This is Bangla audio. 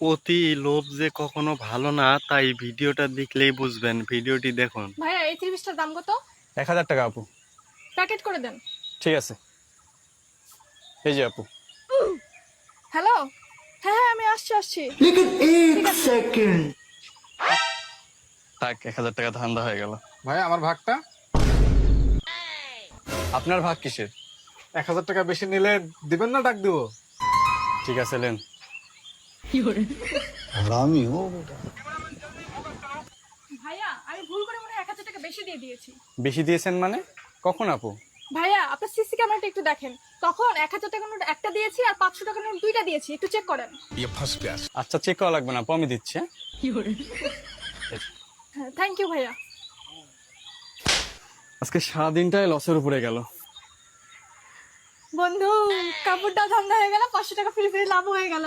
অতি লোভ যে কখনো ভালো না, তাই ভিডিওটা দেখলেই বুঝবেন। ভিডিওটি দেখুন। ভাইয়া এই 30টার দাম কত? 1000 টাকা আপু। প্যাকেট করে দেন। ঠিক আছে, এই যে আপু। হ্যালো, হ্যাঁ হ্যাঁ আমি আসছি আসছি। लेकिन ঠিক एक আছে। सेकंड থাক, 1000 টাকা ধান্দা হয়ে গেল। ভাই আমার ভাগটা। আপনার ভাগ কিসের? 1000 টাকা বেশি নিলে দিবেন না, ডাক দিব। ঠিক আছে, লেন। हरामी हो बेटा। ভাইয়া আমি ভুল করে মনে হয় 1000 টাকা বেশি দিয়ে দিয়েছি। বেশি দিয়েছেন মানে? কখন আপু? ভাইয়া আপনার সিসি ক্যামেরাটা একটু দেখেন, তখন 1000 টাকা নোট একটা দিয়েছি আর 500 টাকা নোট দুইটা দিয়েছি, একটু চেক করেন। আচ্ছা, চেক করা লাগবে না আপু, আমি দিচ্ছি। হ্যাঁ থ্যাংক ইউ ভাইয়া। আজকে সারাদিনটাই লসের উপরে গেল। বন্ধু কাপড়টা ঠান্ডা হয়ে গেল, 500 টাকা ফ্রি ফ্রি লাভ হয়ে গেল।